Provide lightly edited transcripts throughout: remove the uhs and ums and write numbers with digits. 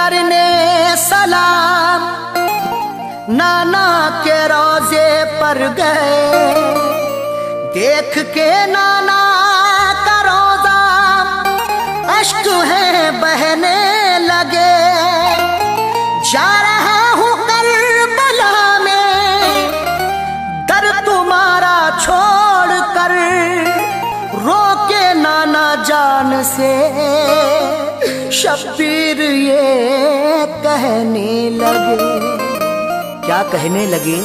करने सलाम नाना के रोजे पर गए। देख के नाना का रोजा अश्क है बहने लगे। जा रहा हूँ करबला में दर तुम्हारा छोड़ कर, रोके नाना जान से शब्बीर ये कहने लगे। क्या कहने लगे?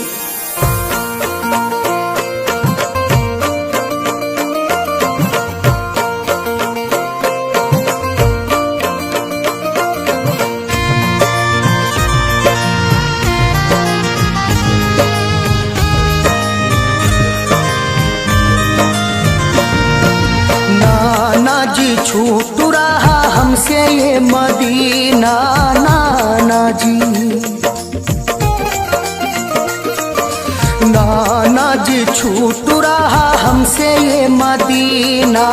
नाना जी छूट रहा हमसे ये मदीना, नाना जी। नाना जी छूट रहा हमसे ये मदीना,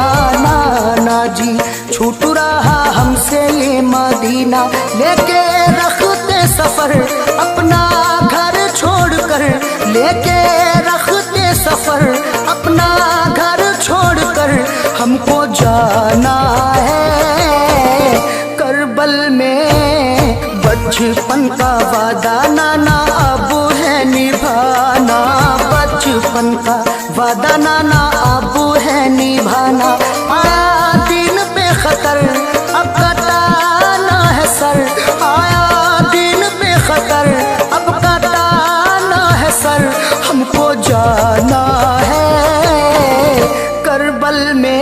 नाना जी छूट रहा हमसे ये मदीना। लेके रखते सफर अपना घर छोड़कर, लेके रखते सफर अपना घर छोड़कर, हमको जाना है करबल में। बचपन का वादा नाना अब है निभाना, बचपन का वादा नाना अब है निभाना। आया दिन पे खतर अब कटाना है सर, आया दिन पे खतर अब कटाना है सर। हमको जाना है करबल में।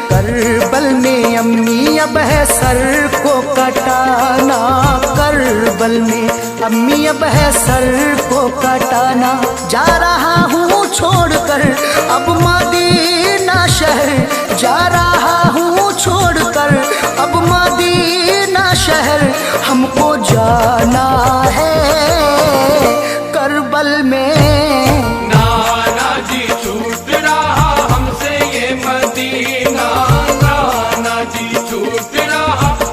करबल में अम्मी अब है सर को कटाना, करबल में अम्मी अब है सर को कटाना। जा रहा हूँ छोड़कर अब मदीना शहर, जा रहा हूँ छोड़कर अब मदीना शहर। हमको जाना है करबल में।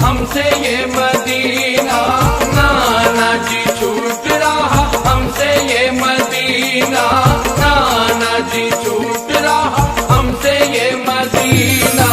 हमसे ये मदीना, नाना जी छूट रहा हमसे ये मदीना, नाना जी छूट रहा हमसे ये मदीना।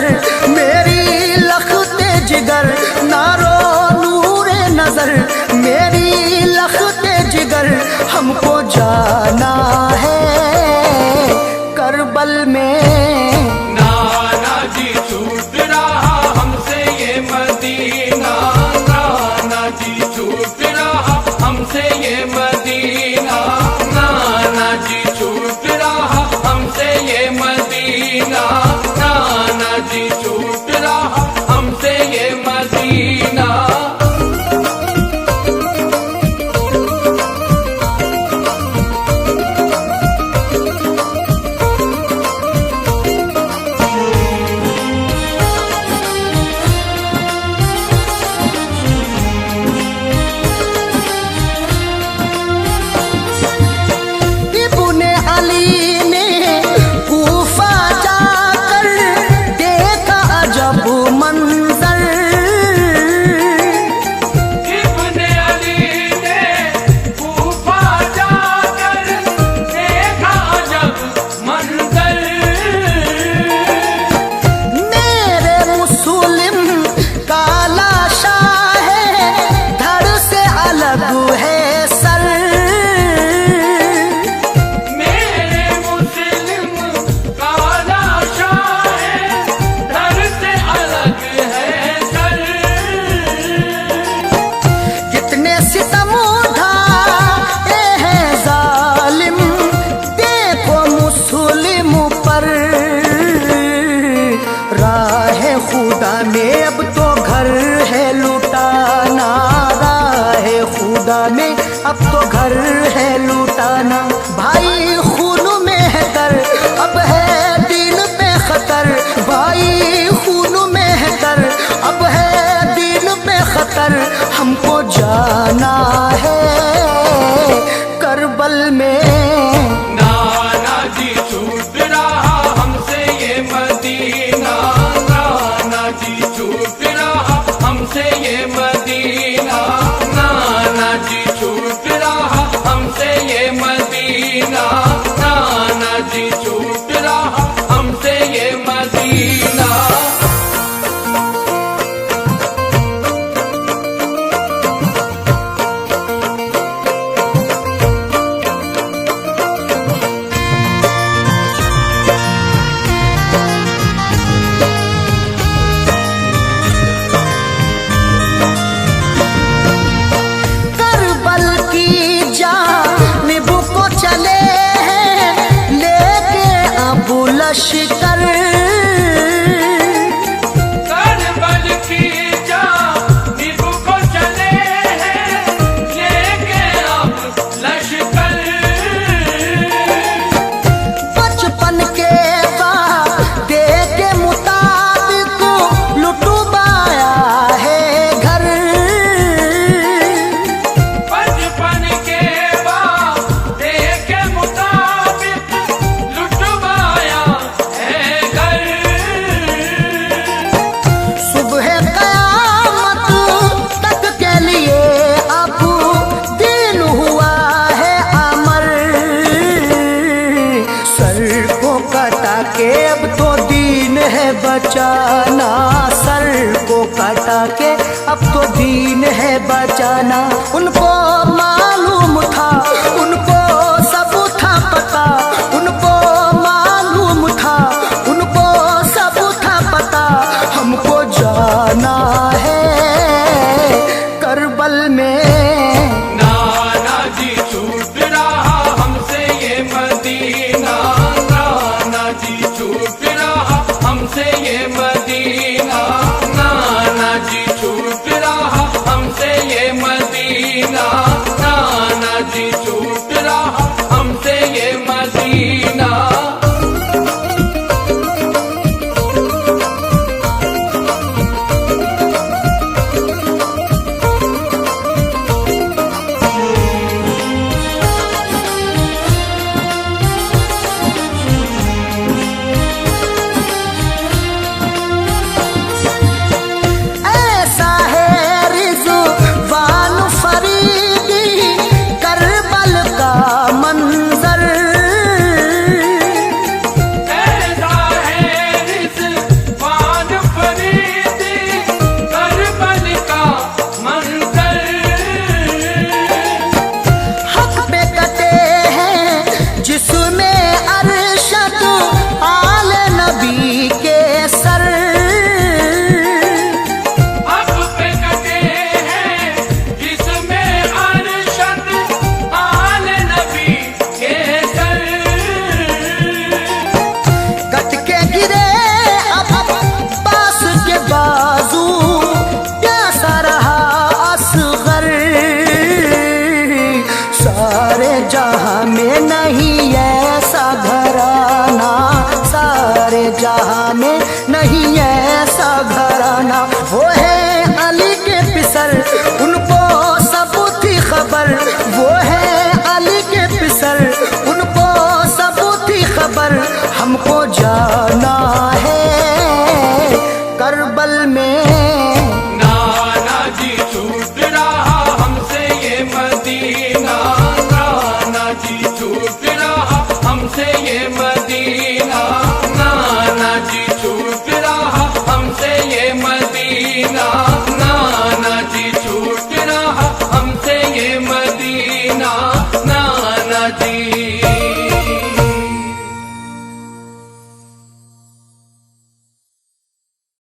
नजर मेरी लखते जिगर, नारो नूरे नजर मेरी लखते जिगर, हमको जाना है करबल में। नाना जी छूट रहा हमसे ये मदीना, नाना जी छूट रहा हमसे ये मदीना, नाना जी छूट रहा हमसे ये मदीना, नाना जी छूट रहा हमसे ये मदीना। इब्ने अली ने कूफा जाकर देखा अजब मंजर, इब्ने अली ने कूफा जाकर देखा अजब मंजर, मेरे मुस्लिम काला शाह है, धड़ से अलग है सर, मेरे मुस्लिम काला शाह है, धड़ से अलग है सर। कितने सितम उठाए हैं जालिम, देखो मुस्लिम पर, राह खुदा में अब तो घर है लुटाना, राह खुदा में अब तो घर है लुटाना, भाई खून में है दर अब है दिल पे खतर, भाई खून में है दर अब है दिल पे खतर, हमको जाना है करबल में। नाना जी छूट रहा हमसे ये मदीना, नाना जी छूट रहा हमसे ये मदीना, नाना जी छूट रहा हमसे ये मदीना, नाना जी छूट रहा हमसे ये मदीना। करबल की जानिब को चले हैं लेके अबू लश्कर, करबल की जानिब को चले हैं लेके अब लश्कर, बचपन के वादे के मुताबिक लुटवाया है घर, बचपन के वादे के मुताबिक लुटवाया है घर। सुबह कयामत तक के लिए अब दिन हुआ है अमर, सर को कटा के अब तो दीन है बचाना, सर को कटा के अब तो दीन है बचाना, उनको मालूम था उनको सब था पता, उनको मालूम था उनको सब था पता, हमको जाना है करबल में। नाना जी छूट रहा हमसे ये मदीना, नाना जी छूट रहा हमसे ये मदीना, नाना जी छूट रहा हमसे ये मदीना, नाना जी छूट रहा जहां में नहीं ऐसा घराना। वो है अली के पिसर, उनको सब थी खबर। वो है अली के पिसर, उनको सब थी खबर। हमको जाना